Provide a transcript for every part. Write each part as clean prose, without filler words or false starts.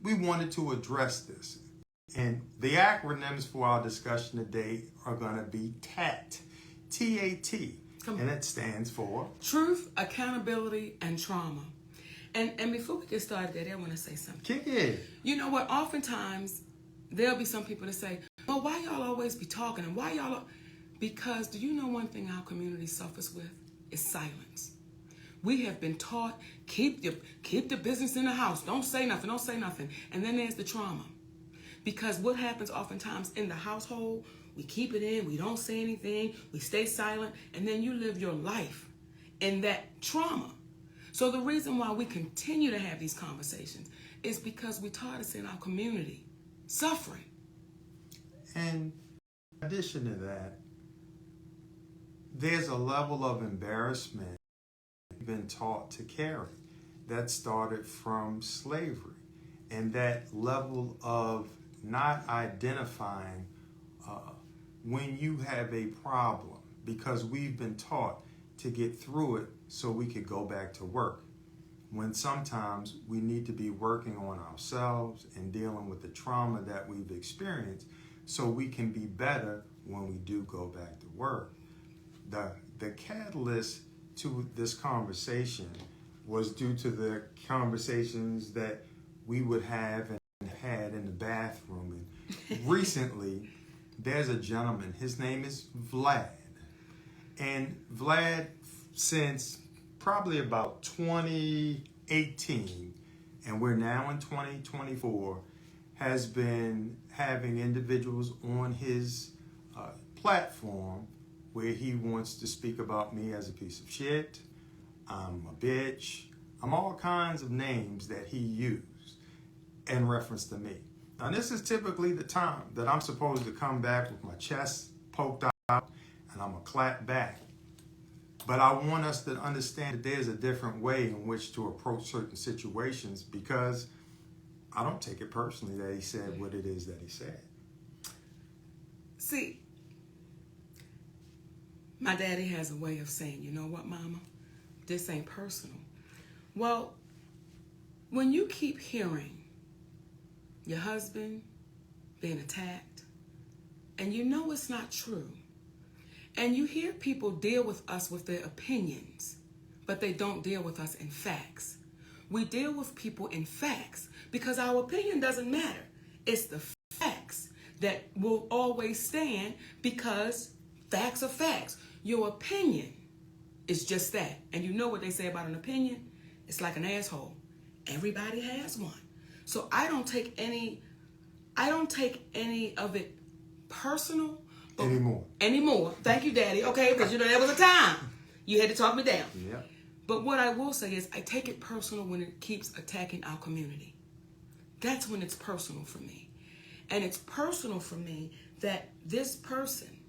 we wanted to address this. And the acronyms for our discussion today are going to be TAT, T-A-T, and it stands for Truth, Accountability, and Trauma. And before we get started, Daddy, I want to say something. Kick it. You know what? Oftentimes, there'll be some people that say, well, why y'all always be talking? And why y'all... Because do you know one thing our community suffers with? Is silence. We have been taught, keep the business in the house. Don't say nothing. Don't say nothing. And then there's the trauma. Because what happens oftentimes in the household, we keep it in, we don't say anything, we stay silent, and then you live your life in that trauma. So the reason why we continue to have these conversations is because we taught us in our community suffering. And in addition to that, there's a level of embarrassment we've been taught to carry that started from slavery. And that level of not identifying when you have a problem, because we've been taught to get through it so we could go back to work, when sometimes we need to be working on ourselves and dealing with the trauma that we've experienced so we can be better when we do go back to work. The catalyst to this conversation was due to the conversations that we would have and had in the bathroom. And recently, there's a gentleman, his name is Vlad. And Vlad, since probably about 2018, and we're now in 2024, has been having individuals on his platform where he wants to speak about me as a piece of shit, I'm a bitch, I'm all kinds of names that he used in reference to me. Now, this is typically the time that I'm supposed to come back with my chest poked out and I'm going to clap back. But I want us to understand that there's a different way in which to approach certain situations, because I don't take it personally that he said what it is that he said. See, my daddy has a way of saying, you know what, Mama? This ain't personal. Well, when you keep hearing your husband being attacked, and you know it's not true, and you hear people deal with us with their opinions, but they don't deal with us in facts. We deal with people in facts because our opinion doesn't matter. It's the facts that will always stand, because facts are facts. Your opinion is just that. And you know what they say about an opinion? It's like an asshole. Everybody has one. So I don't take any of it personal. Anymore. Thank you, Daddy. Okay, because you know there was a time you had to talk me down. Yeah. But what I will say is I take it personal when it keeps attacking our community. That's when it's personal for me. And it's personal for me that this person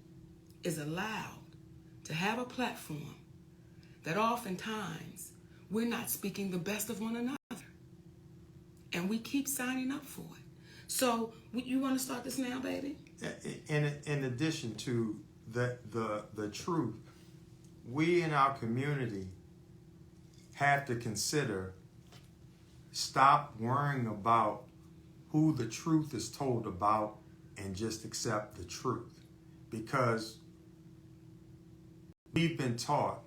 is allowed to have a platform that oftentimes we're not speaking the best of one another. And we keep signing up for it. So you want to start this now, baby? In addition to the truth, we in our community have to consider, stop worrying about who the truth is told about and just accept the truth. Because we've been taught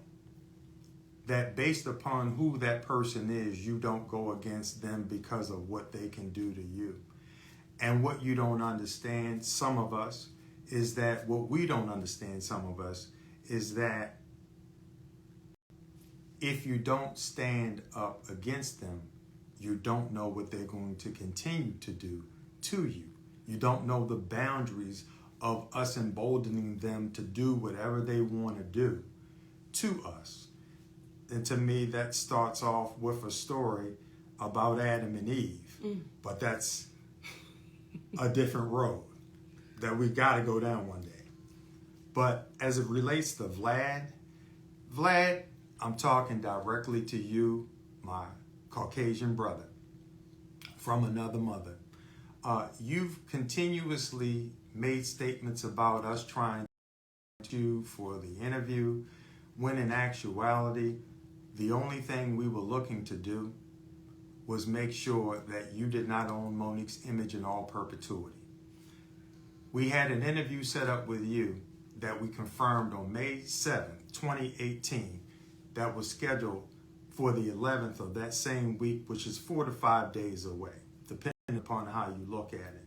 that based upon who that person is, you don't go against them because of what they can do to you. And what you don't understand, some of us, is that what we don't understand, some of us, is that if you don't stand up against them, you don't know what they're going to continue to do to you. You don't know the boundaries of us emboldening them to do whatever they want to do to us. And to me, that starts off with a story about Adam and Eve. But that's a different road that we got to go down one day. But as it relates to Vlad, I'm talking directly to you, my Caucasian brother from another mother. You've continuously made statements about us trying to for the interview, when in actuality, the only thing we were looking to do was make sure that you did not own Monique's image in all perpetuity. We had an interview set up with you that we confirmed on May 7th, 2018, that was scheduled for the 11th of that same week, which is 4 to 5 days away, depending upon how you look at it.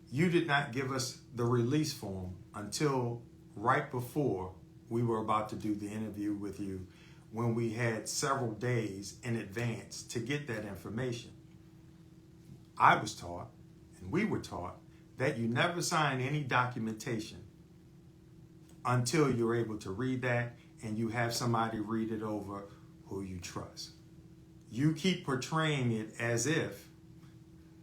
You did not give us the release form until right before we were about to do the interview with you, when we had several days in advance to get that information. I was taught, and we were taught, that you never sign any documentation until you're able to read that and you have somebody read it over who you trust. You keep portraying it as if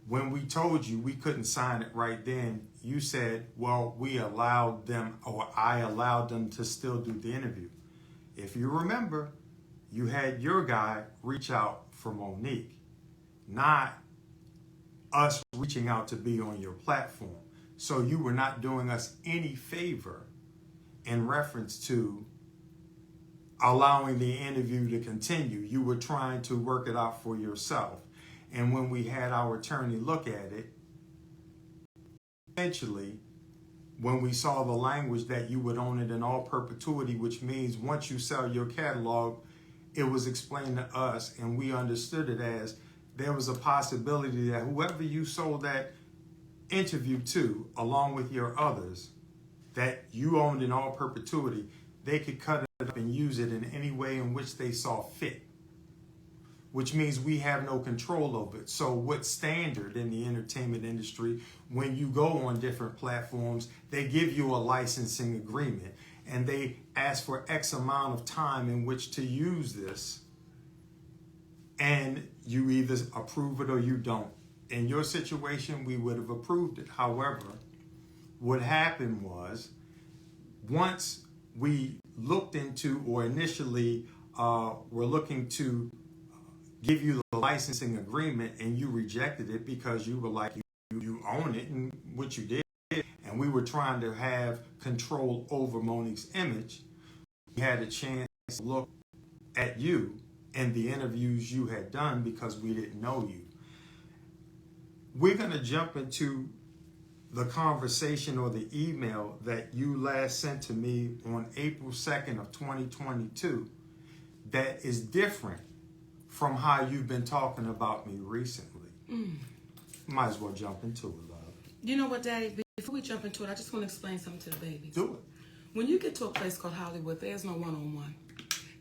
when we told you we couldn't sign it right then, you said, well, we allowed them, or I allowed them to still do the interview. If you remember, you had your guy reach out for Monique, not us reaching out to be on your platform. So you were not doing us any favor in reference to allowing the interview to continue. You were trying to work it out for yourself. And when we had our attorney look at it, eventually, when we saw the language that you would own it in all perpetuity, which means once you sell your catalog, it was explained to us and we understood it as there was a possibility that whoever you sold that interview to, along with your others, that you owned in all perpetuity, they could cut it up and use it in any way in which they saw fit, which means we have no control over it. So what's standard in the entertainment industry, when you go on different platforms, they give you a licensing agreement and they ask for X amount of time in which to use this, and you either approve it or you don't. In your situation, we would have approved it. However, what happened was, once we looked into, or initially were looking to give you the licensing agreement, and you rejected it because you were like, you own it, and what you did, and we were trying to have control over Monique's image, we had a chance to look at you and the interviews you had done because we didn't know you. We're going to jump into the conversation or the email that you last sent to me on April 2nd of 2022 that is different from how you've been talking about me recently. Might as well jump into it, love. You know what, Daddy? Before we jump into it, I just want to explain something to the babies. Do it. When you get to a place called Hollywood, there's no one-on-one.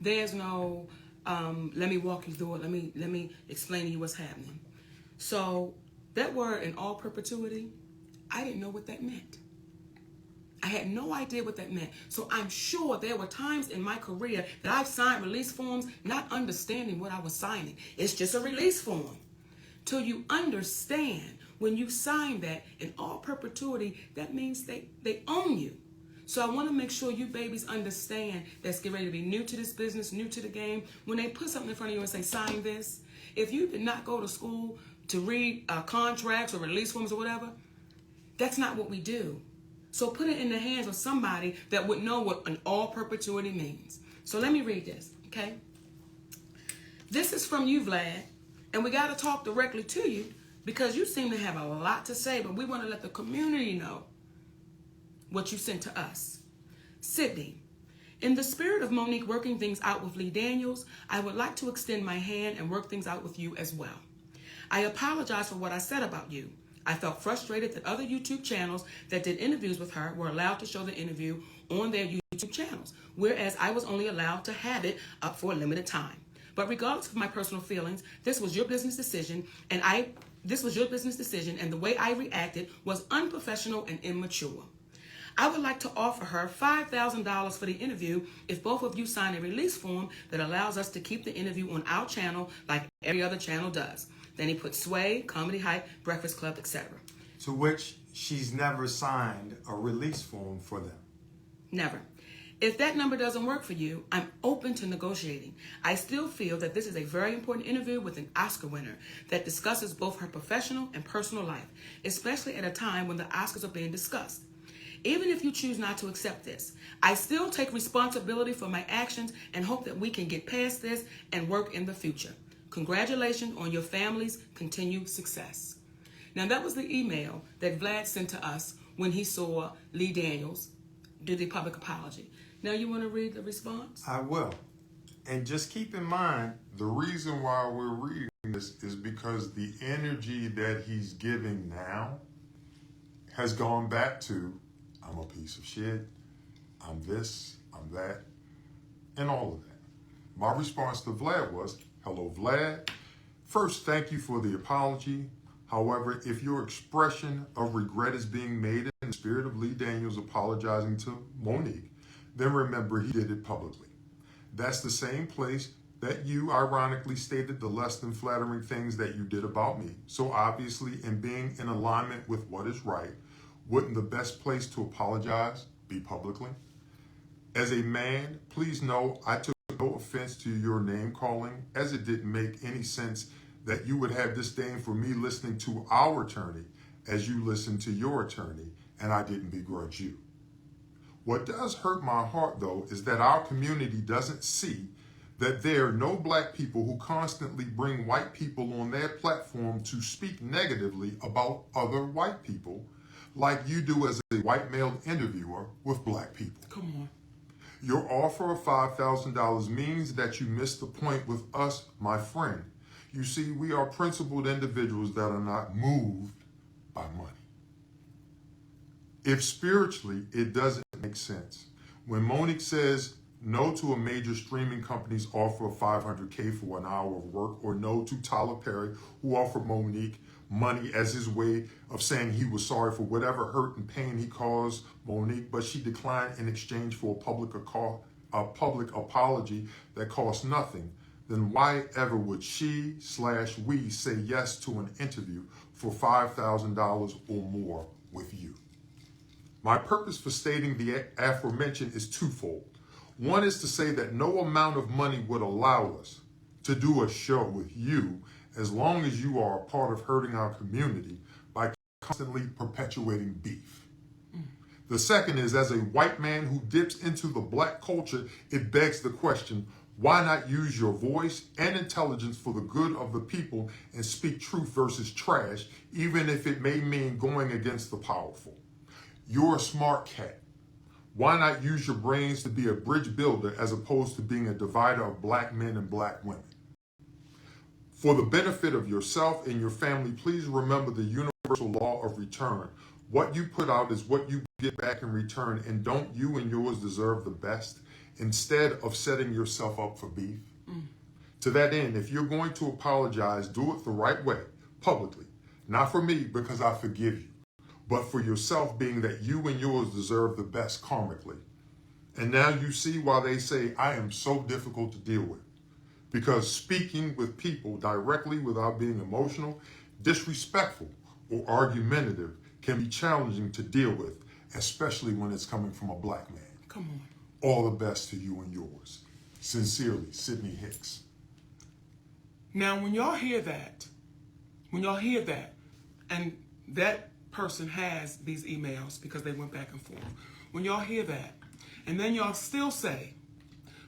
There's no, let me walk you through it. Let me explain to you what's happening. So that word in all perpetuity, I didn't know what that meant. I had no idea what that meant. So I'm sure there were times in my career that I've signed release forms not understanding what I was signing. It's just a release form. Till you understand, when you sign that in all perpetuity, that means they own you. So I want to make sure you babies understand that's getting ready to be new to this business, new to the game. When they put something in front of you and say, sign this, if you did not go to school to read contracts or release forms or whatever, that's not what we do. So put it in the hands of somebody that would know what an all perpetuity means. So let me read this, okay? This is from you, Vlad, and we got to talk directly to you because you seem to have a lot to say, but we want to let the community know what you sent to us. Sydney, in the spirit of Monique working things out with Lee Daniels, I would like to extend my hand and work things out with you as well. I apologize for what I said about you. I felt frustrated that other YouTube channels that did interviews with her were allowed to show the interview on their YouTube channels, whereas I was only allowed to have it up for a limited time. But regardless of my personal feelings, this was your business decision, and the way I reacted was unprofessional and immature. I would like to offer her $5,000 for the interview if both of you sign a release form that allows us to keep the interview on our channel like every other channel does. Then he put Sway, Comedy Hype, Breakfast Club, etc. To which she's never signed a release form for them. Never. If that number doesn't work for you, I'm open to negotiating. I still feel that this is a very important interview with an Oscar winner that discusses both her professional and personal life, especially at a time when the Oscars are being discussed. Even if you choose not to accept this, I still take responsibility for my actions and hope that we can get past this and work in the future. Congratulations on your family's continued success. Now, that was the email that Vlad sent to us when he saw Lee Daniels do the public apology. Now, you want to read the response? I will. And just keep in mind, The reason why we're reading this is because the energy that he's giving now has gone back to, I'm a piece of shit, I'm this, I'm that, and all of that. My response to Vlad was, hello, Vlad. First, thank you for the apology. However, if your expression of regret is being made in the spirit of Lee Daniels apologizing to Monique, then remember he did it publicly. That's the same place that you ironically stated the less than flattering things that you did about me. So obviously, in being in alignment with what is right, wouldn't the best place to apologize be publicly? As a man, please know I took no offense to your name calling, as it didn't make any sense that you would have disdain for me listening to our attorney as you listened to your attorney, and I didn't begrudge you. What does hurt my heart, though, is that our community doesn't see that there are no black people who constantly bring white people on their platform to speak negatively about other white people, like you do as a white male interviewer with black people. Come on. Your offer of $5,000 means that you missed the point with us, my friend. You see, we are principled individuals that are not moved by money. If spiritually, it doesn't make sense. When Monique says no to a major streaming company's offer of $500K for an hour of work, or no to Tyler Perry, who offered Monique money as his way of saying he was sorry for whatever hurt and pain he caused Monique, but she declined in exchange for a public apology that cost nothing, then why ever would she/we say yes to an interview for $5,000 or more with you? My purpose for stating the aforementioned is twofold. One is to say that no amount of money would allow us to do a show with you as long as you are a part of hurting our community by constantly perpetuating beef. The second is, as a white man who dips into the black culture, it begs the question, why not use your voice and intelligence for the good of the people and speak truth versus trash, even if it may mean going against the powerful? You're a smart cat. Why not use your brains to be a bridge builder as opposed to being a divider of black men and black women? For the benefit of yourself and your family, please remember the universal law of return. What you put out is what you get back in return, and don't you and yours deserve the best instead of setting yourself up for beef? To that end, if you're going to apologize, do it the right way, publicly. Not for me, because I forgive you, but for yourself, being that you and yours deserve the best karmically. And now you see why they say I am so difficult to deal with. Because speaking with people directly without being emotional, disrespectful, or argumentative can be challenging to deal with, especially when it's coming from a black man. Come on. All the best to you and yours. Sincerely, Sidney Hicks. Now, when y'all hear that, and that person has these emails because they went back and forth. When y'all hear that, and then y'all still say,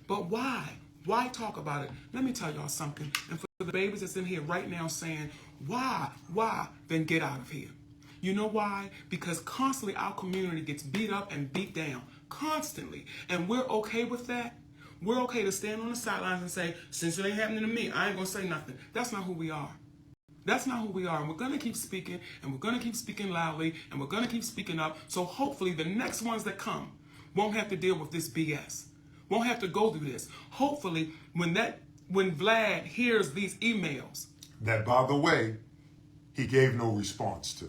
but why? Why talk about it? Let me tell y'all something. And for the babies that's in here right now saying, why? Then get out of here. You know why? Because constantly our community gets beat up and beat down. Constantly. And we're okay with that. We're okay to stand on the sidelines and say, since it ain't happening to me, I ain't going to say nothing. That's not who we are. That's not who we are. And we're going to keep speaking, and we're going to keep speaking loudly, and we're going to keep speaking up. So hopefully the next ones that come won't have to deal with this BS. Won't have to go through this. Hopefully when Vlad hears these emails. That, by the way, he gave no response to.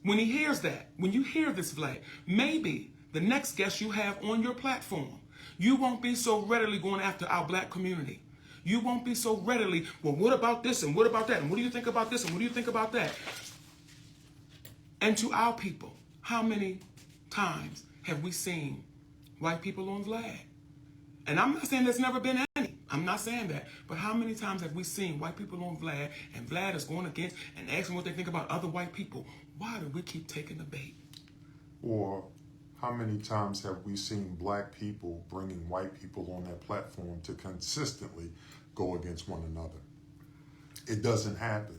When he hears that, when you hear this, Vlad, maybe the next guest you have on your platform, you won't be so readily going after our black community. You won't be so readily, well, what about this and what about that? And what do you think about this and what do you think about that? And to our people, how many times have we seen white people on Vlad? And I'm not saying there's never been any. I'm not saying that. But how many times have we seen white people on Vlad, and Vlad is going against and asking what they think about other white people? Why do we keep taking the bait? Or how many times have we seen black people bringing white people on their platform to consistently go against one another? It doesn't happen.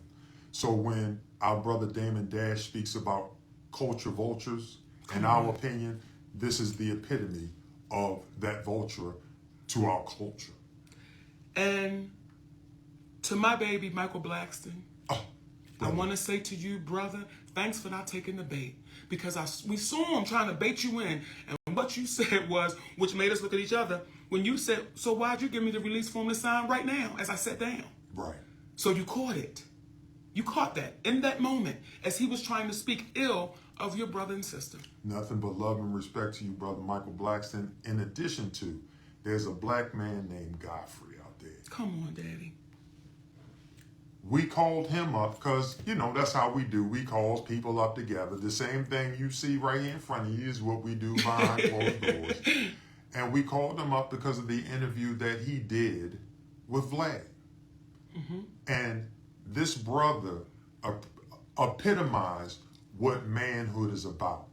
So when our brother Damon Dash speaks about culture vultures, in our opinion, this is the epitome of that vulture to our culture. And to my baby, Michael Blackson, I want to say to you, brother, thanks for not taking the bait. Because we saw him trying to bait you in. And what you said was, which made us look at each other, when you said, so why'd you give me the release form to sign right now as I sat down? Right. So you caught it. You caught that in that moment as he was trying to speak ill of your brother and sister. Nothing but love and respect to you, brother Michael Blackson. In addition to, there's a black man named Godfrey out there. Come on, Daddy. We called him up because, that's how we do. We call people up together. The same thing you see right here in front of you is what we do behind closed doors. And we called him up because of the interview that he did with Vlad. Mm-hmm. And this brother epitomized what manhood is about.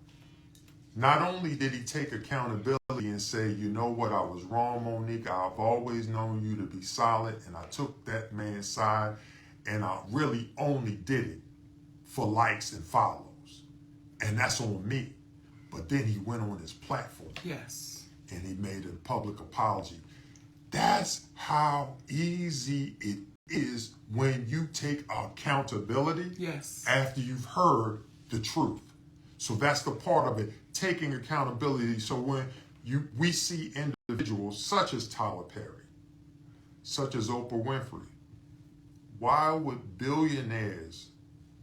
Not only did he take accountability and say, you know what, I was wrong, Monique. I've always known you to be solid, and I took that man's side, and I really only did it for likes and follows. And that's on me. But then he went on his platform. Yes. And he made a public apology. That's how easy it is when you take accountability after you've heard the truth. So that's the part of it, taking accountability. So when we see individuals such as Tyler Perry, such as Oprah Winfrey, why would billionaires,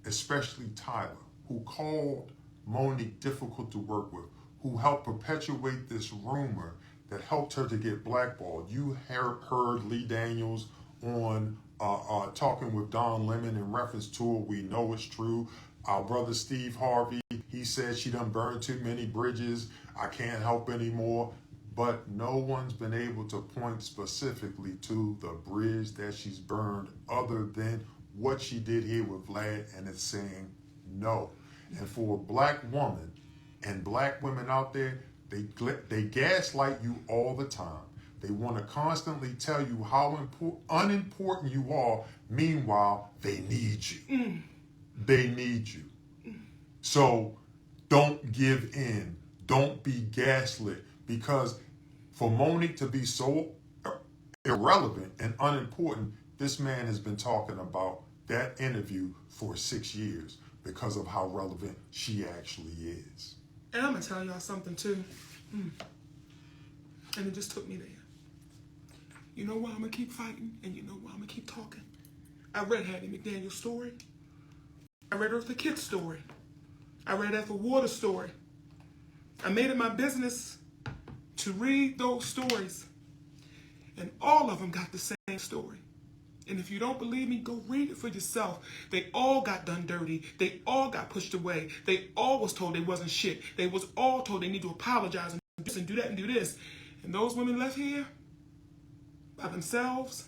especially Tyler, who called Monique difficult to work with, who helped perpetuate this rumor that helped her to get blackballed? You heard Lee Daniels on talking with Don Lemon in reference to it. We know it's true. Our brother Steve Harvey, he said she done burned too many bridges. I can't help anymore. But no one's been able to point specifically to the bridge that she's burned other than what she did here with Vlad, and it's saying no. And for a black woman and black women out there, they gaslight you all the time. They want to constantly tell you how unimportant you are. Meanwhile, they need you. They need you. So don't give in. Don't be gaslit. Because for Monique to be so irrelevant and unimportant, this man has been talking about that interview for 6 years because of how relevant she actually is. And I'm going to tell y'all something too. And it just took me there. You know why I'm going to keep fighting? And you know why I'm going to keep talking? I read Hattie McDaniel's story. I read Eartha Kitt's story. I read Ethel Waters' story. I made it my business to read those stories. And all of them got the same story. And if you don't believe me, go read it for yourself. They all got done dirty. They all got pushed away. They all was told they wasn't shit. They was all told they need to apologize and do this and do that and do this. And those women left here by themselves.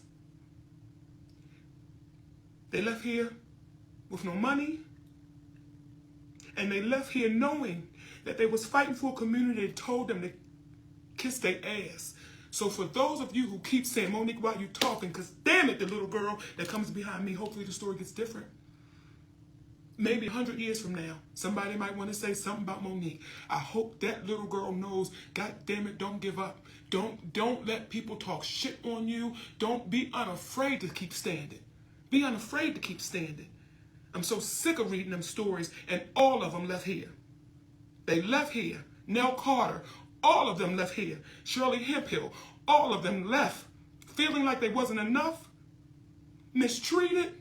They left here with no money. And they left here knowing that they was fighting for a community that told them to kiss their ass. So for those of you who keep saying, Monique, why you talking? Because damn it, the little girl that comes behind me, hopefully the story gets different. Maybe 100 years from now, somebody might want to say something about Monique. I hope that little girl knows, God damn it, don't give up. Don't let people talk shit on you. Don't be unafraid to keep standing. Be unafraid to keep standing. I'm so sick of reading them stories, and all of them left here. They left here. Nell Carter, all of them left here. Shirley Hemphill, all of them left, feeling like they wasn't enough, mistreated,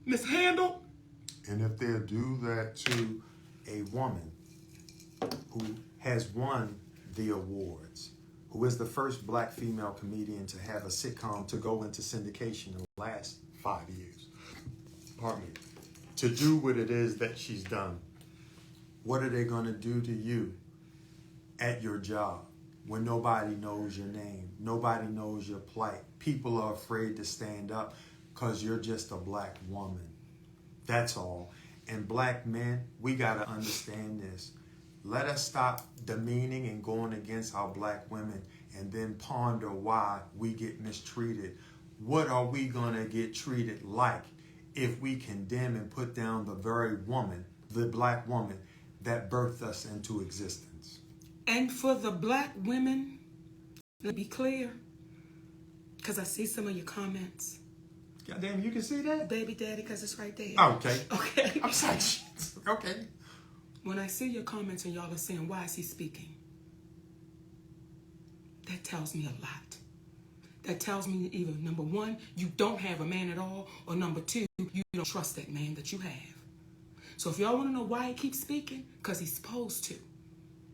mishandled. And if they do that To a woman who has won the awards, who is the first black female comedian to have a sitcom to go into syndication in the last 5 years. Pardon me. To do what it is that she's done. What are they going to do to you at your job when nobody knows your name? Nobody knows your plight. People are afraid to stand up because you're just a black woman. That's all. And black men, we got to understand this. Let us stop demeaning and going against our black women and then ponder why we get mistreated. what are we going to get treated like if we condemn and put down the very woman, the black woman, that birthed us into existence? And for the black women, let me be clear, because I see some of your comments. Goddamn, you can see that? Baby daddy, because it's right there. Okay. Okay. I'm sorry. Okay. When I see your comments and y'all are saying, why is he speaking? That tells me a lot. That tells me either, number one, you don't have a man at all, or number two, you don't trust that man that you have. So if y'all want to know why he keeps speaking, because he's supposed to.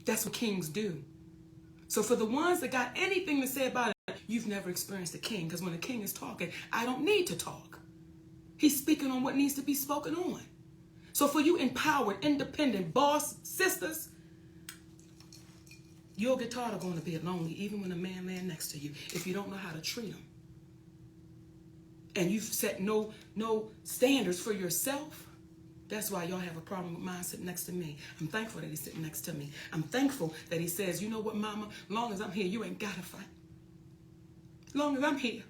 That's what kings do. So for the ones that got anything to say about it, you've never experienced a king, because when the king is talking, I don't need to talk. He's speaking on what needs to be spoken on. So for you empowered, independent, boss sisters, your guitar are going to be lonely even when a man laying next to you if you don't know how to treat him. And you've set no standards for yourself. That's why y'all have a problem with mine sitting next to me. I'm thankful that he's sitting next to me. I'm thankful that he says, you know what, mama, long as I'm here, you ain't got to fight. Long as I'm here,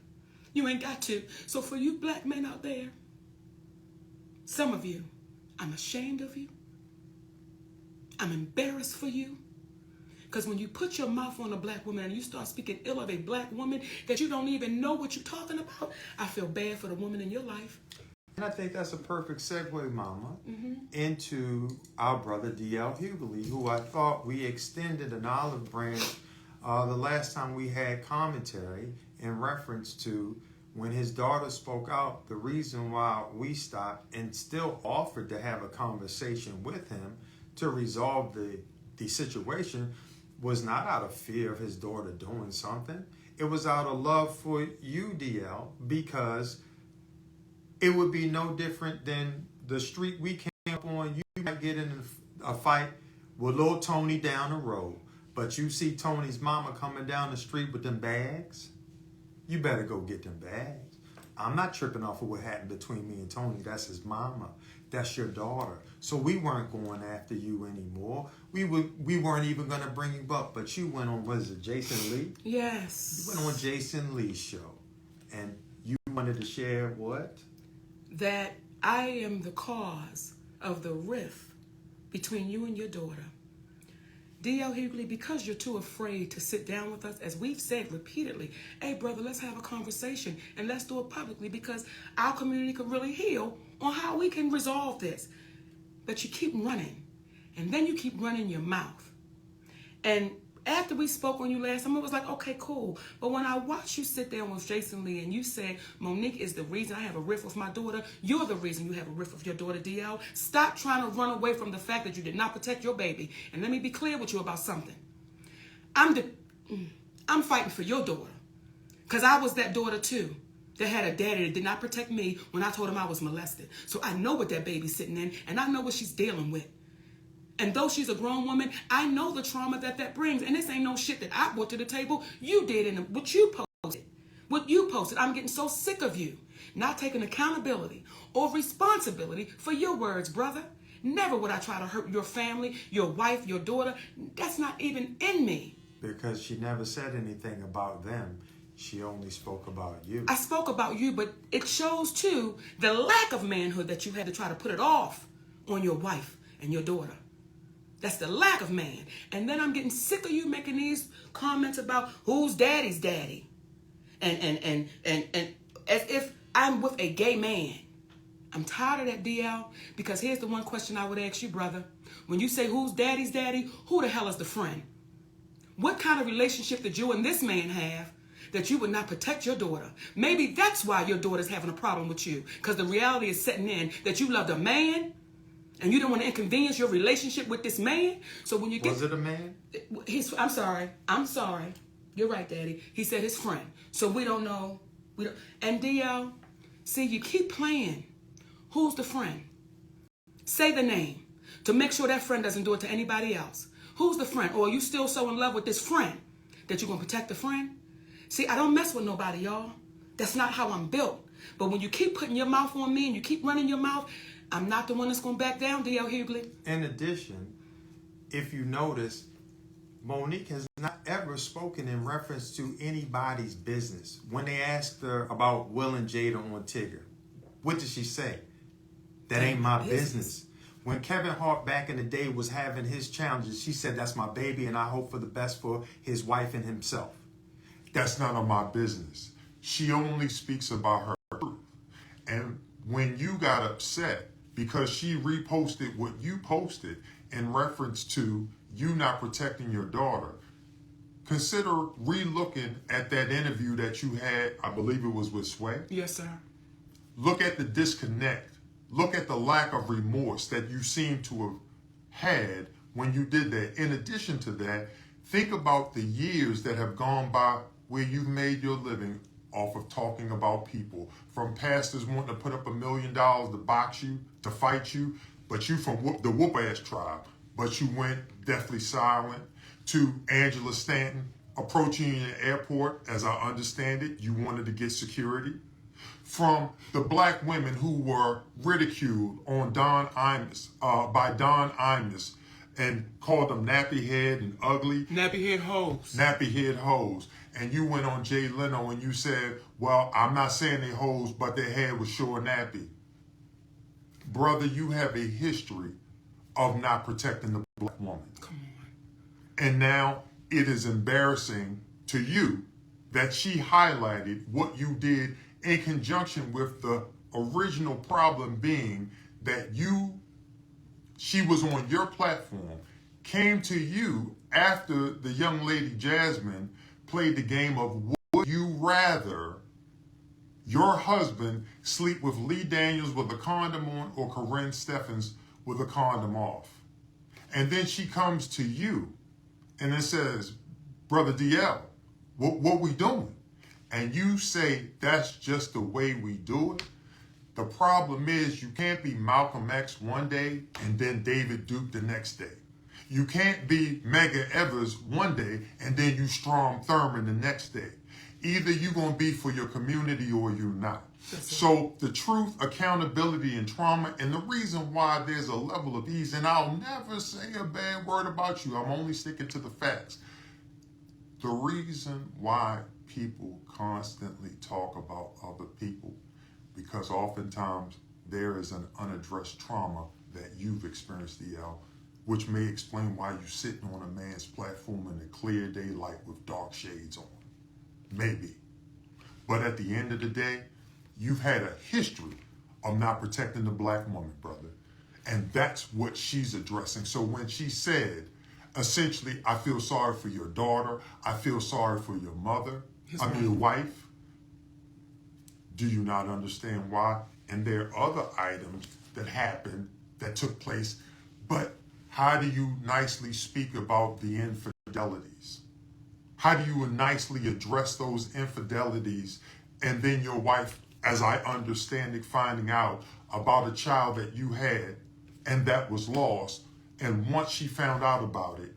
you ain't got to. So for you black men out there, some of you, I'm ashamed of you. I'm embarrassed for you. Because when you put your mouth on a black woman and you start speaking ill of a black woman that you don't even know what you're talking about, I feel bad for the woman in your life. And I think that's a perfect segue, Mama, into our brother D.L. Hughley, who I thought we extended an olive branch the last time we had commentary in reference to when his daughter spoke out. The reason why we stopped and still offered to have a conversation with him to resolve the situation was not out of fear of his daughter doing something. It was out of love for you, DL, because it would be no different than the street we came up on. You might get in a fight with little Tony down the road, but you see Tony's mama coming down the street with them bags, you better go get them bags. I'm not tripping off of what happened between me and Tony. That's his mama. That's your daughter. So we weren't going after you anymore. We weren't even going to bring you up, but you went on, was it Jason Lee? Yes. You went on Jason Lee's show, and you wanted to share what? That I am the cause of the rift between you and your daughter. D.L. Hughley, because you're too afraid to sit down with us, as we've said repeatedly, hey, brother, let's have a conversation and let's do it publicly because our community can really heal on how we can resolve this. But you keep running, and then you keep running your mouth. And after we spoke on you last time, it was like, okay, cool. But when I watched you sit there with Jason Lee and you said, Monique is the reason I have a rift with my daughter, you're the reason you have a rift with your daughter, DL. Stop trying to run away from the fact that you did not protect your baby. And let me be clear with you about something. I'm fighting for your daughter. Because I was that daughter too that had a daddy that did not protect me when I told him I was molested. So I know what that baby's sitting in, and I know what she's dealing with. And though she's a grown woman, I know the trauma that brings. And this ain't no shit that I brought to the table. You did and what you posted. What you posted. I'm getting so sick of you not taking accountability or responsibility for your words, brother. Never would I try to hurt your family, your wife, your daughter. That's not even in me. Because she never said anything about them. She only spoke about you. I spoke about you, but it shows, too, the lack of manhood that you had to try to put it off on your wife and your daughter. That's the lack of man. And then I'm getting sick of you making these comments about who's daddy's daddy. And as if I'm with a gay man. I'm tired of that, DL, because here's the one question I would ask you, brother. When you say who's daddy's daddy, who the hell is the friend? What kind of relationship did you and this man have that you would not protect your daughter? Maybe that's why your daughter's having a problem with you, because the reality is setting in that you loved a man and you don't want to inconvenience your relationship with this man. So when you get... Was it a man? I'm sorry. You're right, Daddy. He said his friend. So we don't know. And DL, see, you keep playing. Who's the friend? Say the name to make sure that friend doesn't do it to anybody else. Who's the friend? Or are you still so in love with this friend that you're going to protect the friend? See, I don't mess with nobody, y'all. That's not how I'm built. But when you keep putting your mouth on me and you keep running your mouth, I'm not the one that's going to back down, D.L. Hughley. In addition, if you notice, Monique has not ever spoken in reference to anybody's business. When they asked her about Will and Jada on Tigger, what did she say? That ain't my business. When Kevin Hart back in the day was having his challenges, she said, that's my baby and I hope for the best for his wife and himself. That's none of my business. She only speaks about her truth. And when you got upset because she reposted what you posted in reference to you not protecting your daughter, consider re-looking at that interview that you had, I believe it was with Sway. Yes, sir. Look at the disconnect. Look at the lack of remorse that you seem to have had when you did that. In addition to that, think about the years that have gone by where you've made your living off of talking about people. From pastors wanting to put up $1 million to box you, to fight you, but you from the whoop-ass tribe, but you went deathly silent, to Angela Stanton approaching you in the airport, as I understand it, you wanted to get security. From the black women who were ridiculed on by Don Imus and called them nappy head and ugly. Nappy head hoes. Nappy head hoes. And you went on Jay Leno and you said, well, I'm not saying they hoes, but their hair was sure nappy. Brother, you have a history of not protecting the black woman. Come on. And now it is embarrassing to you that she highlighted what you did in conjunction with the original problem being that she was on your platform, came to you after the young lady Jasmine played the game of would you rather your husband sleep with Lee Daniels with a condom on or Corinne Steffens with a condom off. And then she comes to you and it says, Brother DL, what we doing? And you say, that's just the way we do it. The problem is you can't be Malcolm X one day and then David Duke the next day. You can't be Medgar Evers one day and then you Strom Thurmond the next day. Either you're going to be for your community or you're not. So the truth, accountability, and trauma, and the reason why there's a level of ease, and I'll never say a bad word about you, I'm only sticking to the facts. The reason why people constantly talk about other people, because oftentimes there is an unaddressed trauma that you've experienced, DL, which may explain why you're sitting on a man's platform in the clear daylight with dark shades on. Maybe. But at the end of the day, you've had a history of not protecting the black woman, brother. And that's what she's addressing. So when she said, essentially, I feel sorry for your daughter, I feel sorry for your mother, your wife, do you not understand why? And there are other items that happened, that took place, but how do you nicely speak about the infidelities? How do you nicely address those infidelities and then your wife, as I understand it, finding out about a child that you had and that was lost, and once she found out about it,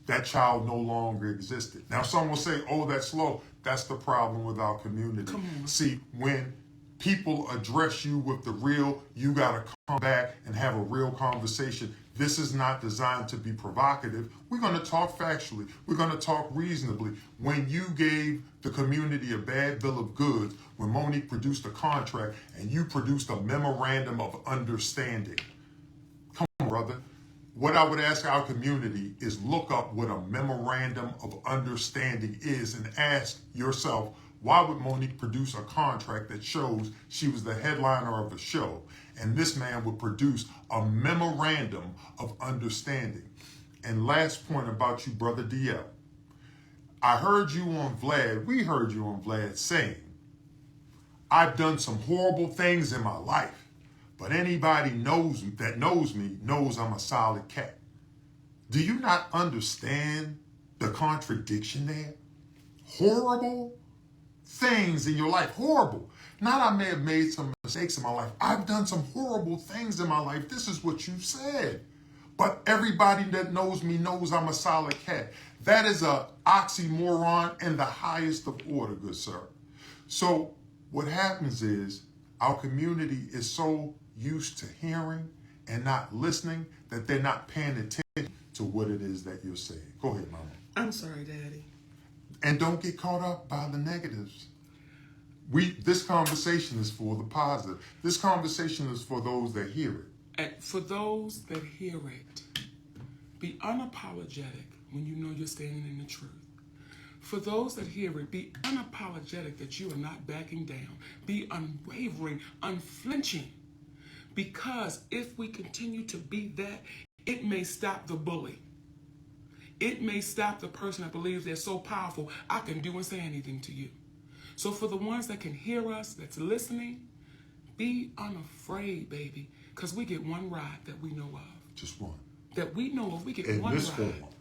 that child no longer existed. Now some will say, oh, that's slow. That's the problem with our community. See, when people address you with the real, you got to come back and have a real conversation. This is not designed to be provocative. We're going to talk factually. We're going to talk reasonably. When you gave the community a bad bill of goods, when Monique produced a contract and you produced a memorandum of understanding. Come on, brother. What I would ask our community is look up what a memorandum of understanding is and ask yourself, why would Monique produce a contract that shows she was the headliner of a show? And this man would produce a memorandum of understanding. And last point about you, Brother DL. I heard you on Vlad, we heard you on Vlad saying, I've done some horrible things in my life, but anybody that knows me knows I'm a solid cat. Do you not understand the contradiction there? Horrible things in your life, horrible. Not I may have made some mistakes in my life. I've done some horrible things in my life. This is what you said. But everybody that knows me knows I'm a solid cat. That is a oxymoron in the highest of order, good sir. So what happens is our community is so used to hearing and not listening that they're not paying attention to to what it is that you're saying. Go ahead, Mama. I'm sorry, Daddy. And don't get caught up by the negatives. This conversation is for the positive. This conversation is for those that hear it. And for those that hear it, be unapologetic when you know you're standing in the truth. For those that hear it, be unapologetic that you are not backing down. Be unwavering, unflinching. Because if we continue to be that, it may stop the bully. It may stop the person that believes they're so powerful, I can do and say anything to you. So for the ones that can hear us, that's listening, be unafraid, baby. Because we get one ride that we know of. Just one. That we know of. We get In one this ride. form.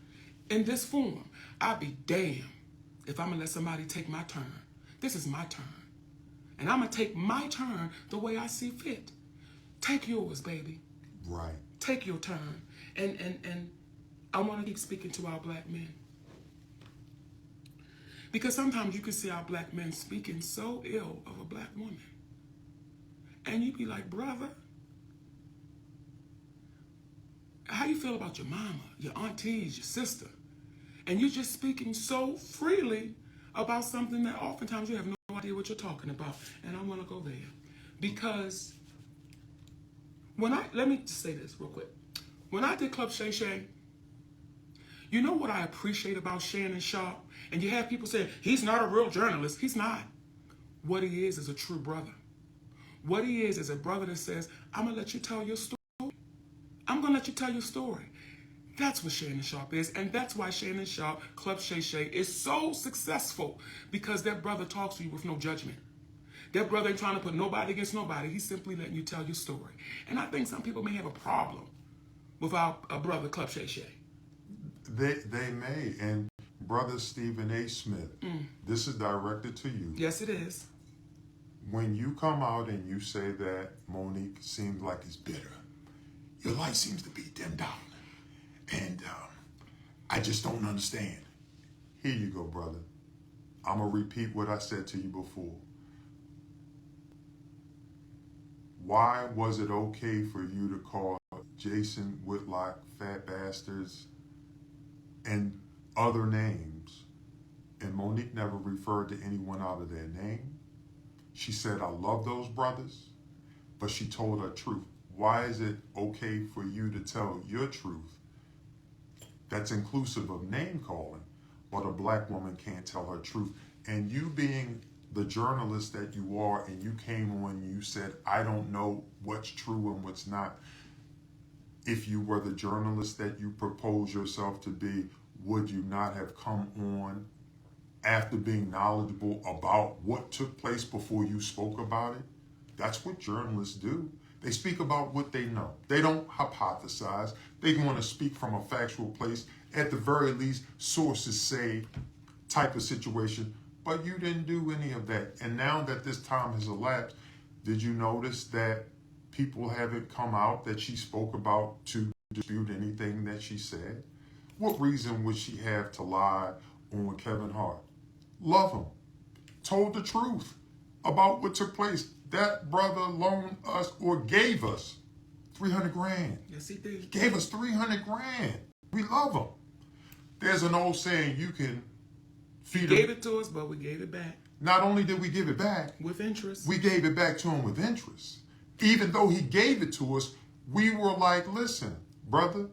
In this form. I'll be damned if I'm going to let somebody take my turn. This is my turn. And I'm going to take my turn the way I see fit. Take yours, baby. Right. Take your turn. And I want to keep speaking to our black men. Because sometimes you can see our black men speaking so ill of a black woman. And you be like, brother, how you feel about your mama, your aunties, your sister? And you're just speaking so freely about something that oftentimes you have no idea what you're talking about. And I want to go there. Because let me just say this real quick. When I did Club Shay Shay, you know what I appreciate about Shannon Sharp? And you have people saying, he's not a real journalist. He's not. What he is a true brother. What he is a brother that says, I'm going to let you tell your story. I'm going to let you tell your story. That's what Shannon Sharp is. And that's why Shannon Sharp, Club Shay Shay, is so successful. Because that brother talks to you with no judgment. That brother ain't trying to put nobody against nobody. He's simply letting you tell your story. And I think some people may have a problem with our brother, Club Shay Shay. They may. And Brother Stephen A. Smith, this is directed to you. Yes, it is. When you come out and you say that Monique seems like it's bitter, your light seems to be dimmed down. And I just don't understand. Here you go, brother. I'm going to repeat what I said to you before. Why was it okay for you to call Jason Whitlock fat bastards and other names, and Monique never referred to anyone out of their name? She said, I love those brothers, but she told her truth. Why is it okay for you to tell your truth that's inclusive of name calling, but a black woman can't tell her truth? And you being the journalist that you are, and you came on and you said, I don't know what's true and what's not. If you were the journalist that you propose yourself to be, would you not have come on after being knowledgeable about what took place before you spoke about it? That's what journalists do. They speak about what they know. They don't hypothesize. They want to speak from a factual place. At the very least, sources say type of situation. But you didn't do any of that. And now that this time has elapsed, did you notice that people haven't come out that she spoke about to dispute anything that she said? What reason would she have to lie on Kevin Hart? Love him. Told the truth about what took place. That brother loaned us or gave us 300 grand. Yes, he did. He gave us 300 grand. We love him. There's an old saying, you can feed him. Gave it to us, but we gave it back. Not only did we give it back, with interest. We gave it back to him with interest. Even though he gave it to us, we were like, listen, brother,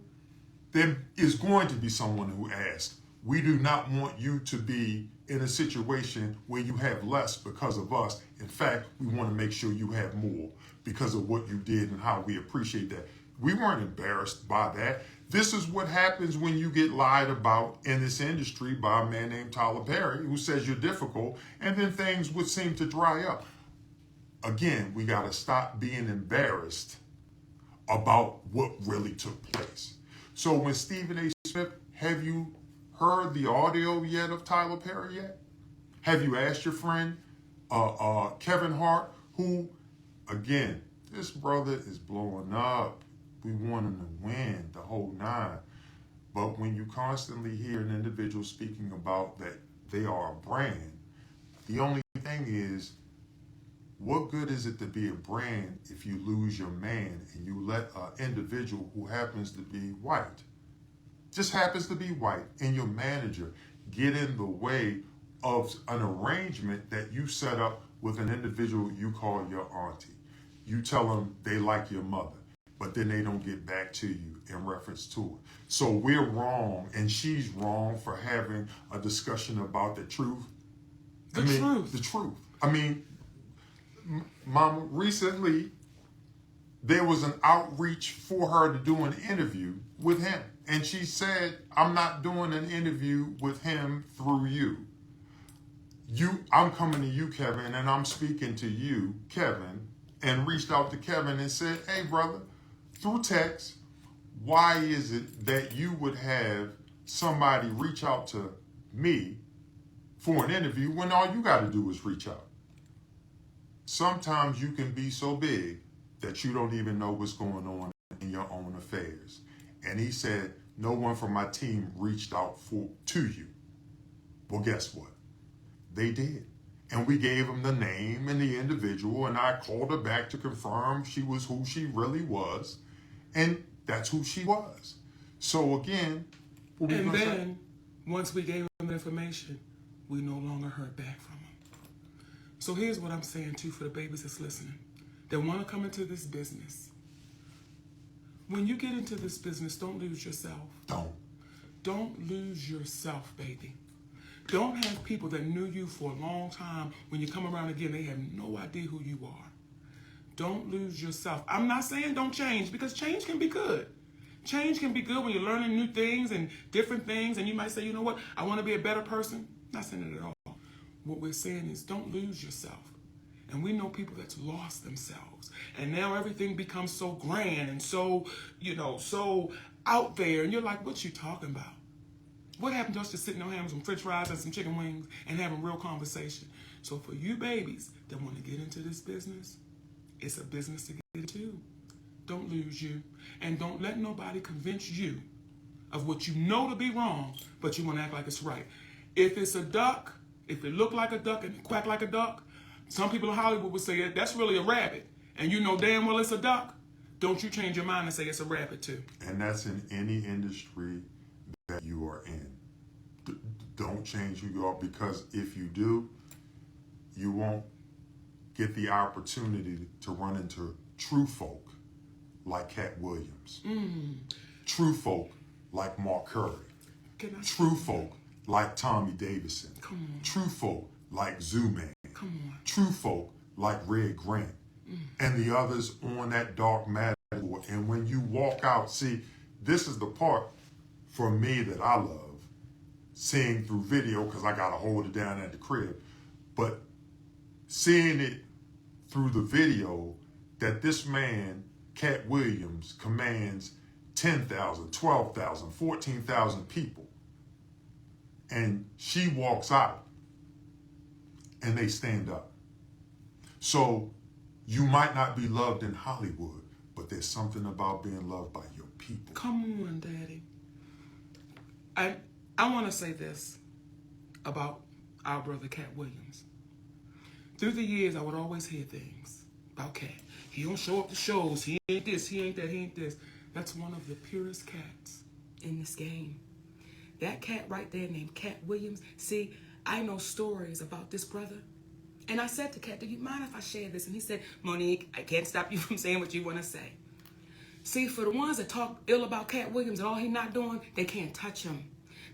there is going to be someone who asks. We do not want you to be in a situation where you have less because of us. In fact, we want to make sure you have more because of what you did and how we appreciate that. We weren't embarrassed by that. This is what happens when you get lied about in this industry by a man named Tyler Perry, who says you're difficult, and then things would seem to dry up. Again, we got to stop being embarrassed about what really took place. So when Stephen A. Smith, have you heard the audio yet of Tyler Perry yet? Have you asked your friend Kevin Hart, who, again, this brother is blowing up. We want him to win the whole nine. But when you constantly hear an individual speaking about that they are a brand, the only thing is, what good is it to be a brand if you lose your man and you let an individual who happens to be white just happens to be white, and your manager get in the way of an arrangement that you set up with an individual you call your auntie. You tell them they like your mother, but then they don't get back to you in reference to it. So we're wrong, and she's wrong for having a discussion about the truth. The truth. The truth. I mean, Mama, recently there was an outreach for her to do an interview with him. And she said, I'm not doing an interview with him through you. I'm coming to you, Kevin, and I'm speaking to you, Kevin, and reached out to Kevin and said, hey, brother, through text, why is it that you would have somebody reach out to me for an interview when all you got to do is reach out? Sometimes you can be so big that you don't even know what's going on in your own affairs. And he said, no one from my team reached out to you. Well, guess what? They did. And we gave him the name and the individual, and I called her back to confirm she was who she really was. And that's who she was. So again, and then, once we gave him information, we no longer heard back from him. So here's what I'm saying, too, for the babies that's listening, that want to come into this business. When you get into this business, don't lose yourself. Don't lose yourself, baby. Don't have people that knew you for a long time, when you come around again, they have no idea who you are. Don't lose yourself. I'm not saying don't change, because change can be good. Change can be good when you're learning new things and different things, and you might say, you know what, I want to be a better person. Not saying it at all. What we're saying is don't lose yourself. And we know people that's lost themselves. And now everything becomes so grand and so, so out there. And you're like, what you talking about? What happened to us just sitting on having some french fries and some chicken wings and having real conversation? So for you babies that want to get into this business, it's a business to get into. Don't lose you. And don't let nobody convince you of what you know to be wrong, but you want to act like it's right. If it's a duck, if it look like a duck and quack like a duck, some people in Hollywood would say that's really a rabbit. And you know damn well it's a duck. Don't you change your mind and say it's a rabbit too. And that's in any industry that you are in. Don't change who you are, because if you do, you won't get the opportunity to run into true folk like Cat Williams. True folk like Mark Curry. True folk like Tommy Davidson. Come on. True folk like Zoo-Man. Come on. True folk like Red Grant. And the others on that dark matter. And when you walk out, see, this is the part for me that I love, seeing through video, because I got to hold it down at the crib, but seeing it through the video that this man, Cat Williams, commands 10,000, 12,000, 14,000 people. And she walks out and they stand up. So you might not be loved in Hollywood, but there's something about being loved by your people. Come on, Daddy. I want to say this about our brother Cat Williams. Through the years, I would always hear things about Cat. He don't show up to shows. He ain't this, he ain't that, he ain't this. That's one of the purest cats in this game. That cat right there named Cat Williams. See, I know stories about this brother. And I said to Cat, do you mind if I share this? And he said, Monique, I can't stop you from saying what you want to say. See, for the ones that talk ill about Cat Williams and all he not doing, they can't touch him.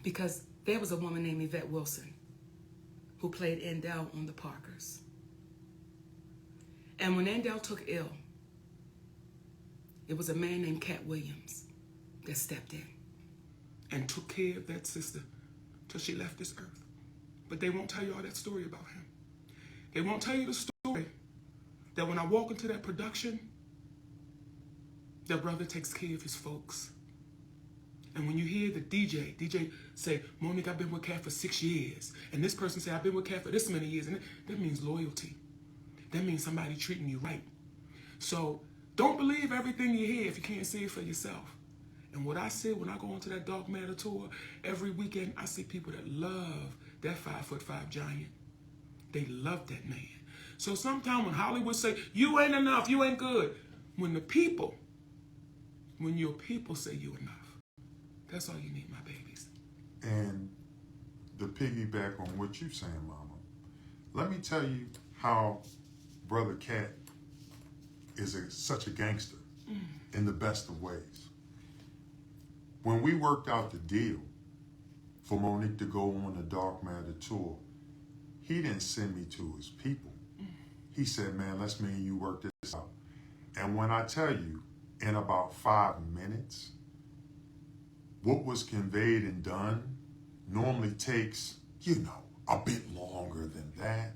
Because there was a woman named Yvette Wilson who played Endell on the Parkers. And when Endell took ill, it was a man named Cat Williams that stepped in and took care of that sister till she left this earth. But they won't tell you all that story about him. They won't tell you the story that when I walk into that production, their brother takes care of his folks. And when you hear the DJ say, Monique, I've been with Cat for 6 years. And this person say, I've been with Cat for this many years. And that means loyalty. That means somebody treating you right. So don't believe everything you hear if you can't see it for yourself. And what I see when I go onto that Dark Matter tour every weekend, I see people that love that 5'5" giant. They love that man. So sometimes when Hollywood say, you ain't enough, you ain't good. When your people say you enough, That's all you need, my babies. And to piggyback on what you're saying, Mama, let me tell you how Brother Cat is such a gangster in the best of ways. When we worked out the deal for Monique to go on the Dark Matter tour, he didn't send me to his people. He said, man, let's me and you work this out. And when I tell you, in about 5 minutes, what was conveyed and done normally takes, a bit longer than that.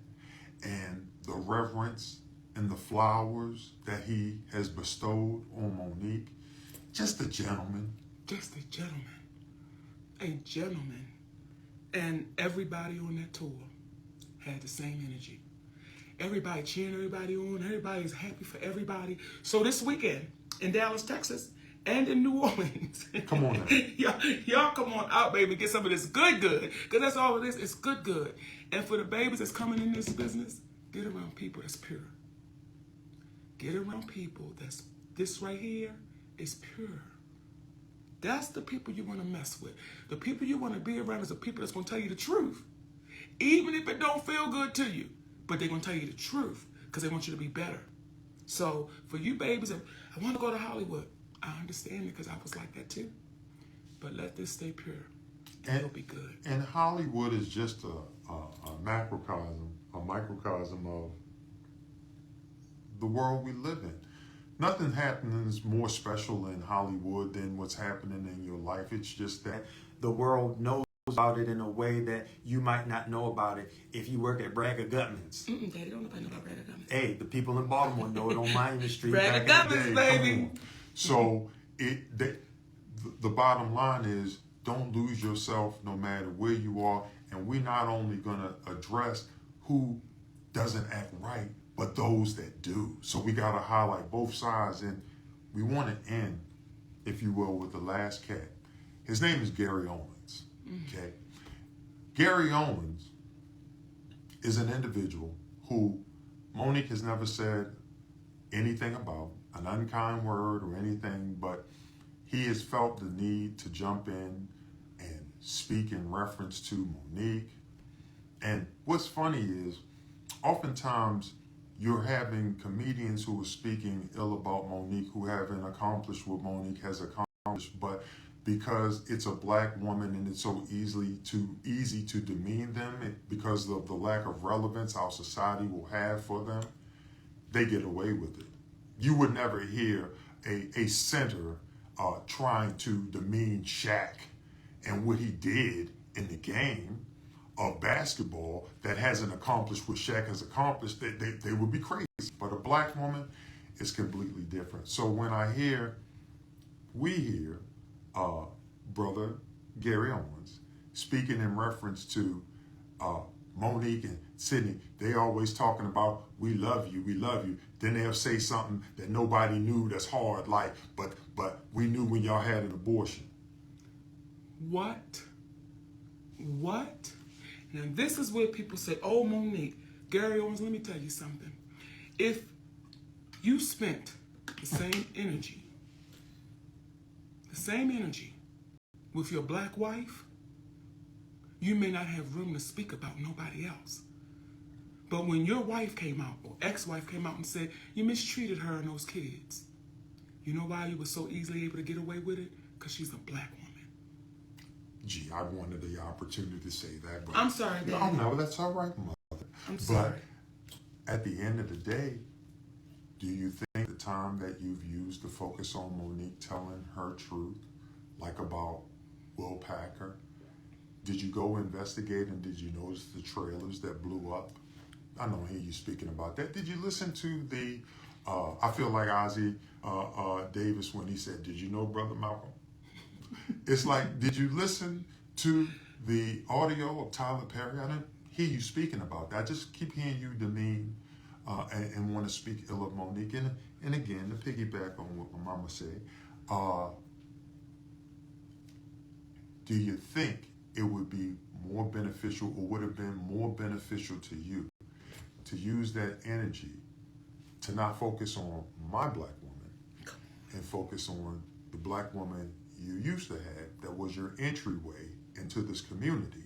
And the reverence and the flowers that he has bestowed on Monique, just a gentleman. Just a gentleman. A gentleman. And everybody on that tour had the same energy. Everybody cheering everybody on. Everybody's happy for everybody. So this weekend in Dallas, Texas, and in New Orleans. Come on now. y'all come on out, baby. Get some of this good. Because that's all it is. It's good. And for the babies that's coming in this business, get around people that's pure. Get around people this right here is pure. That's the people you want to mess with. The people you want to be around is the people that's going to tell you the truth. Even if it don't feel good to you. But they're going to tell you the truth because they want you to be better. So for you babies, I want to go to Hollywood. I understand it because I was like that too. But let this stay pure. And it'll be good. And Hollywood is just a microcosm of the world we live in. Nothing happens more special in Hollywood than what's happening in your life. It's just that the world knows about it in a way that you might not know about it if you work at Bragger Gutman's. Daddy don't know about Bragger Gutman's. Hey, the people in Baltimore know it on Miami Street. Bragger Gutman's, baby. So the bottom line is don't lose yourself no matter where you are. And we're not only going to address who doesn't act right, but those that do. So we got to highlight both sides. And we want to end, if you will, with the last cat. His name is Gary Owens. Okay. Gary Owens is an individual who Monique has never said anything about, an unkind word or anything, but he has felt the need to jump in and speak in reference to Monique. And what's funny is oftentimes you're having comedians who are speaking ill about Monique who haven't accomplished what Monique has accomplished, but because it's a black woman and it's so easy to demean them because of the lack of relevance our society will have for them, they get away with it. You would never hear a center trying to demean Shaq and what he did in the game of basketball that hasn't accomplished what Shaq has accomplished. They would be crazy. But a black woman is completely different. So when we hear Brother Gary Owens speaking in reference to Monique and Sydney, they always talking about we love you. Then they'll say something that nobody knew that's hard, like, but we knew when y'all had an abortion. What? Now this is where people say, oh, Monique, Gary Owens, let me tell you something. If you spent the same energy with your black wife, you may not have room to speak about nobody else. But when your wife came out, or ex-wife came out and said you mistreated her and those kids, you know why you were so easily able to get away with it? Because she's a black woman. Gee, I wanted the opportunity to say that. But I'm sorry, Daddy. No, that's all right, Mother. I'm sorry. But at the end of the day, do you think the time that you've used to focus on Monique telling her truth, like about Will Packer, did you go investigate and did you notice the trailers that blew up? I don't hear you speaking about that. Did you listen to the, I feel like Ozzie Davis when he said, did you know Brother Malcolm? It's like, did you listen to the audio of Tyler Perry? I didn't hear you speaking about that. I just keep hearing you demean and want to speak ill of Monique. And again, to piggyback on what my mama said, do you think it would be more beneficial or would have been more beneficial to you to use that energy to not focus on my black woman and focus on the black woman you used to have that was your entryway into this community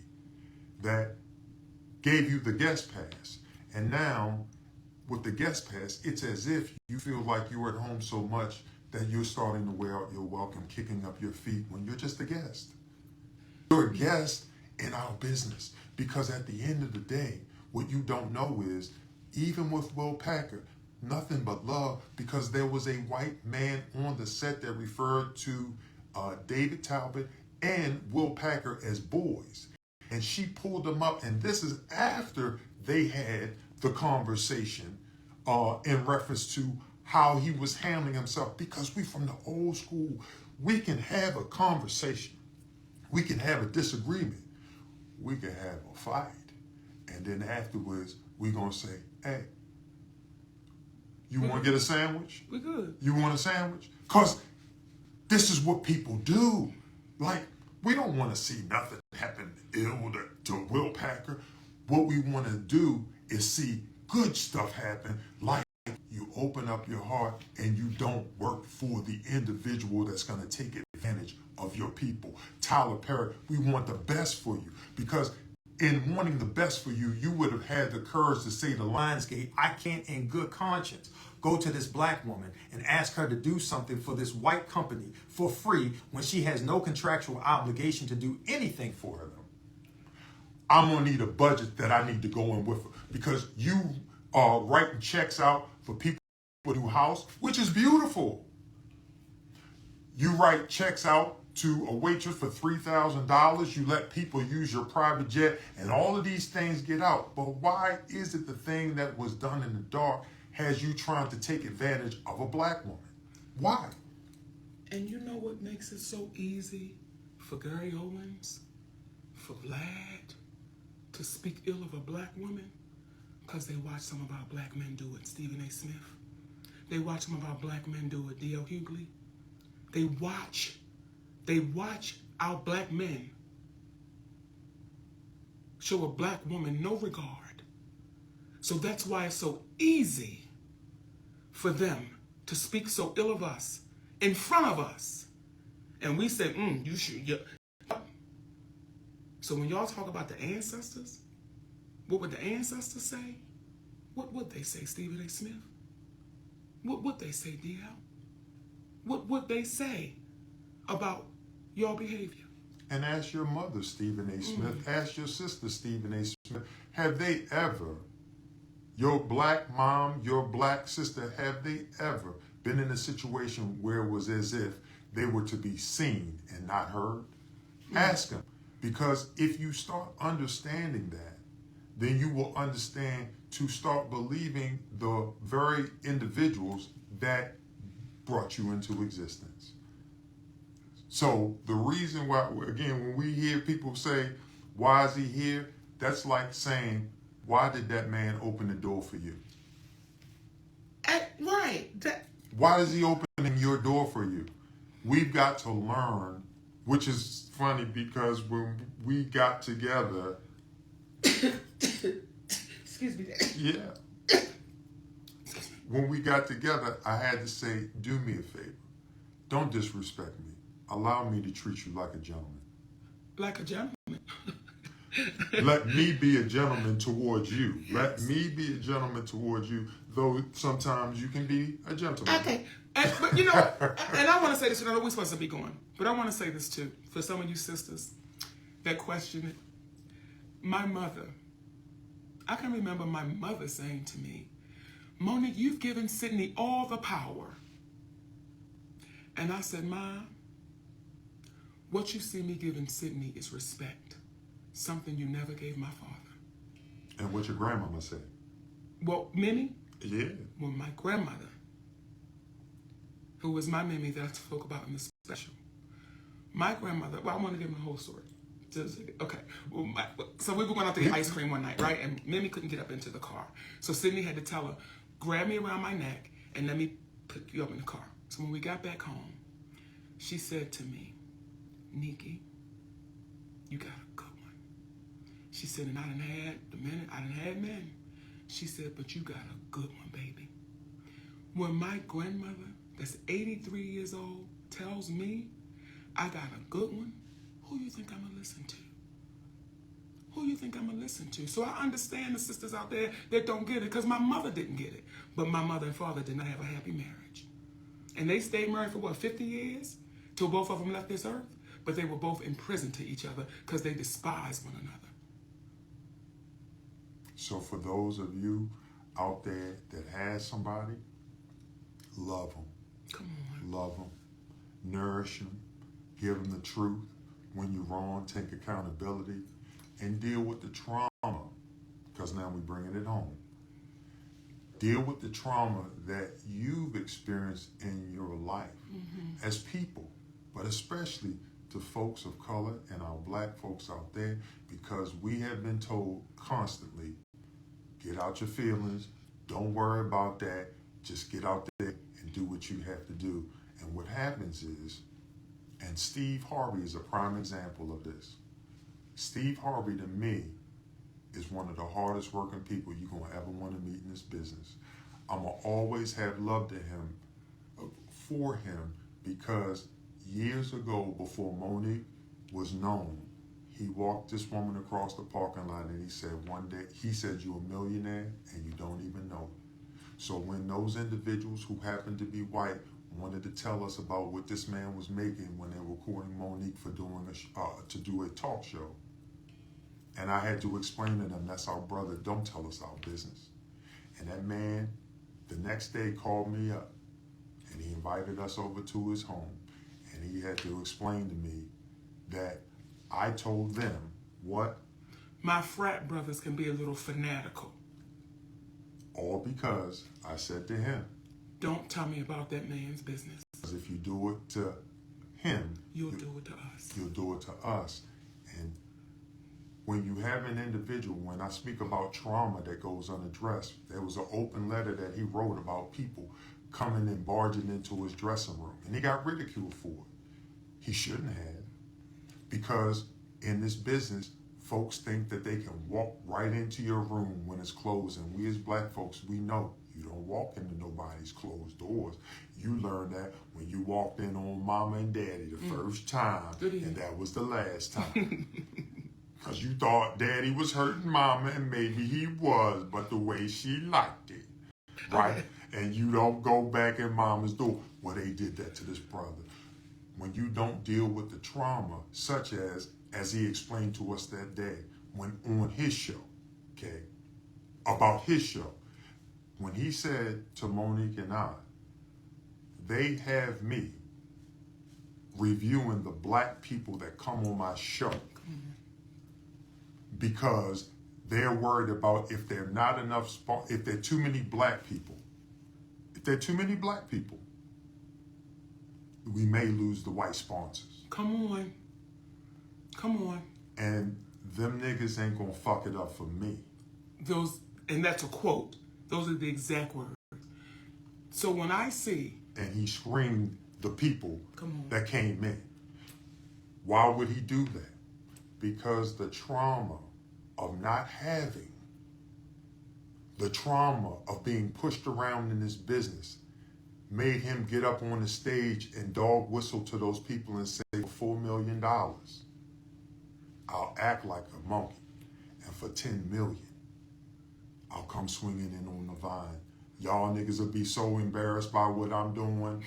that gave you the guest pass. And now, with the guest pass, it's as if you feel like you're at home so much that you're starting to wear out your welcome, kicking up your feet when you're just a guest. You're a guest in our business. Because at the end of the day, what you don't know is, even with Will Packer, nothing but love, because there was a white man on the set that referred to David Talbot and Will Packer as boys. And she pulled them up, and this is after they had the conversation in reference to how he was handling himself. Because we from the old school, we can have a conversation. We can have a disagreement. We can have a fight. And then afterwards, we're going to say, hey, you want to get a sandwich? We good. You want a sandwich? Because this is what people do. Like, we don't want to see nothing happen ill to Will Packer. What we want to do is see good stuff happen, like you open up your heart and you don't work for the individual that's going to take advantage of your people. Tyler Perry, we want the best for you, because in wanting the best for you, you would have had the courage to say to Lionsgate, I can't in good conscience go to this black woman and ask her to do something for this white company for free when she has no contractual obligation to do anything for her. I'm going to need a budget that I need to go in with her, because you are writing checks out for people to do house, which is beautiful. You write checks out to a waitress for $3,000. You let people use your private jet, and all of these things get out. But why is it the thing that was done in the dark has you trying to take advantage of a black woman? Why? And you know what makes it so easy for Gary Owens, for Vlad, to speak ill of a black woman? Because they watch some of our black men do it, Stephen A. Smith. They watch some of our black men do it, D.L. Hughley. They watch our black men show a black woman no regard. So that's why it's so easy for them to speak so ill of us in front of us. And we say, you should. Yeah. So when y'all talk about the ancestors, what would the ancestors say? What would they say, Stephen A. Smith? What would they say, D.L.? What would they say about your behavior? And ask your mother, Stephen A. Smith. Ask your sister, Stephen A. Smith. Have they ever, your black mom, your black sister, have they ever been in a situation where it was as if they were to be seen and not heard? Ask them. Because if you start understanding that, then you will understand to start believing the very individuals that brought you into existence. So the reason why, again, when we hear people say, why is he here? That's like saying, why did that man open the door for you? Right. Why is he opening your door for you? We've got to learn, which is funny because when we got together, excuse me. Yeah. When we got together, I had to say, do me a favor. Don't disrespect me. Allow me to treat you like a gentleman. Like a gentleman. Let me be a gentleman towards you. Yes. Let me be a gentleman towards you, though sometimes you can be a gentleman. Okay. But you know, and I want to say this, and I know we're supposed to be going, but I want to say this too, for some of you sisters that question it. My mother, I can remember my mother saying to me, Monique, you've given Sydney all the power. And I said, Ma, what you see me giving Sydney is respect, something you never gave my father. And what your grandmama said? Well, Minnie? Yeah. Well, my grandmother, who was my Mimi that I spoke about in the special. My grandmother, well, I want to give them the whole story. Okay, so we were going out to get ice cream one night, right? And Mimi couldn't get up into the car. So Sydney had to tell her, grab me around my neck and let me pick you up in the car. So when we got back home, she said to me, Nikki, you got a good one. She said, and I done had men. She said, but you got a good one, baby. When my grandmother, that's 83 years old, tells me I got a good one. Who you think I'm going to listen to? Who you think I'm going to listen to? So I understand the sisters out there that don't get it, because my mother didn't get it. But my mother and father did not have a happy marriage. And they stayed married for, 50 years? Till both of them left this earth? But they were both in prison to each other because they despised one another. So for those of you out there that has somebody, love them. Come on. Love them. Nourish them. Give them the truth. When you're wrong, take accountability. And deal with the trauma, because now we're bringing it home. Deal with the trauma that you've experienced in your life as people, but especially to folks of color and our black folks out there, because we have been told constantly, get out your feelings, don't worry about that, just get out there and do what you have to do. And what happens is, and Steve Harvey is a prime example of this. Steve Harvey, to me, is one of the hardest working people you're going to ever want to meet in this business. I'm going to always have love to him, for him, because years ago, before Monique was known, he walked this woman across the parking lot and he said one day, he said, you're a millionaire and you don't even know it. So when those individuals who happened to be white wanted to tell us about what this man was making when they were courting Monique for doing to do a talk show, and I had to explain to them, that's our brother, don't tell us our business. And that man, the next day, called me up and he invited us over to his home, and he had to explain to me that I told them what? My frat brothers can be a little fanatical. All because I said to him, don't tell me about that man's business. because if you do it to him, You'll do it to us. You'll do it to us. And when you have an individual, when I speak about trauma that goes unaddressed, there was an open letter that he wrote about people coming and barging into his dressing room, and he got ridiculed for it. He shouldn't have, because in this business, folks think that they can walk right into your room when it's closed, and we as black folks, we know you don't walk into nobody's closed doors. You learned that when you walked in on mama and daddy the first time, and that was the last time. Because you thought daddy was hurting mama, and maybe he was, but the way she liked it, right? And you don't go back in mama's door. Well, they did that to this brother. When you don't deal with the trauma, such as he explained to us that day, when on his show, okay, about his show, when he said to Monique and I, they have me reviewing the black people that come on my show, because they're worried about if there are not enough if there are too many black people. If there are too many black people, we may lose the white sponsors. Come on. Come on. And them niggas ain't gonna fuck it up for me. And that's a quote. Those are the exact words. So when I see... And he screamed the people that came in. Why would he do that? Because the trauma of not having, the trauma of being pushed around in this business made him get up on the stage and dog whistle to those people and say, for $4 million, I'll act like a monkey. And for $10 million, I'll come swinging in on the vine. Y'all niggas will be so embarrassed by what I'm doing.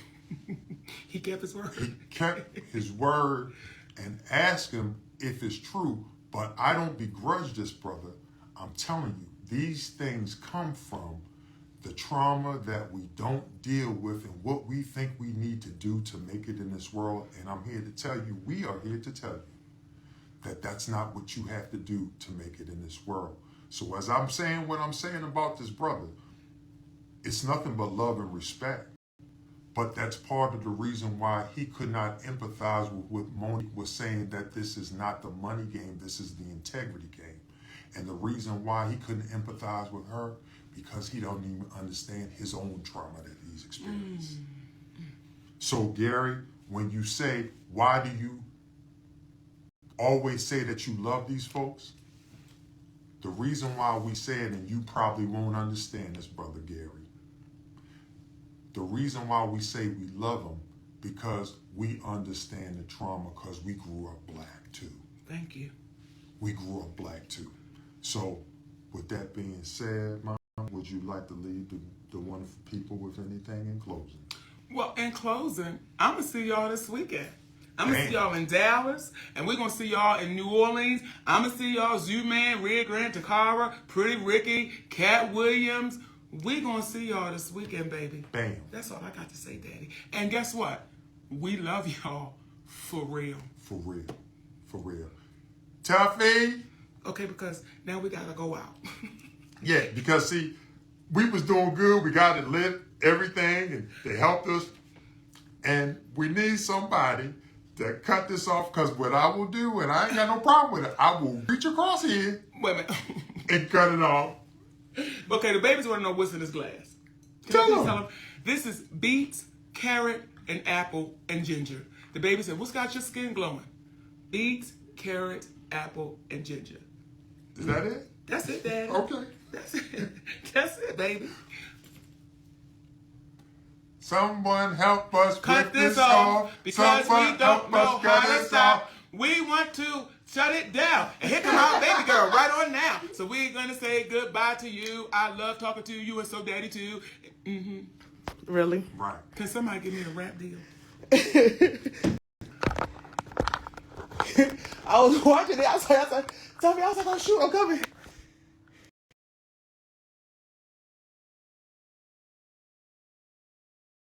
He kept his word. He kept his word and asked him if it's true. But I don't begrudge this brother. I'm telling you, these things come from the trauma that we don't deal with and what we think we need to do to make it in this world. And I'm here to tell you, we are here to tell you that that's not what you have to do to make it in this world. So as I'm saying what I'm saying about this brother, it's nothing but love and respect. But that's part of the reason why he could not empathize with what Monique was saying, that this is not the money game, this is the integrity game. And the reason why he couldn't empathize with her, because he don't even understand his own trauma that he's experienced. So Gary, when you say, why do you always say that you love these folks? The reason why we say it, and you probably won't understand this, Brother Gary, the reason why we say we love them, because we understand the trauma because we grew up black too. Thank you. We grew up black too. So with that being said, Mom, would you like to leave the wonderful people with anything in closing? Well, in closing, I'm going to see y'all this weekend. I'm going to see y'all in Dallas, and we're going to see y'all in New Orleans. I'm going to see y'all Zoo-Man, Red Grant, Takara, Pretty Ricky, Cat Williams. We're going to see y'all this weekend, baby. Bam. That's all I got to say, Daddy. And guess what? We love y'all for real. For real. For real. Tuffy. Okay, because now we got to go out. Yeah, because see, we was doing good. We got it lit, everything, and they helped us. And we need somebody to cut this off, because what I will do, and I ain't got no problem with it, I will reach across here Wait a minute. and cut it off. Okay, the babies want to know what's in this glass. Tell Can I please them. This is beets, carrot, and apple, and ginger. The baby said, what's got your skin glowing? Beets, carrot, apple, and ginger. Is that it? That's it, Daddy. Okay. That's it. That's it, baby. Someone help us Cut with this off. off because Someone we don't help know us cut how to this stop. off. We want to shut it down. And here come our baby girl right on now. So we're going to say goodbye to you. I love talking to you, and so Daddy too. Really? Right. Can somebody give me a rap deal? I was watching it. I was like, oh shoot, I'm coming.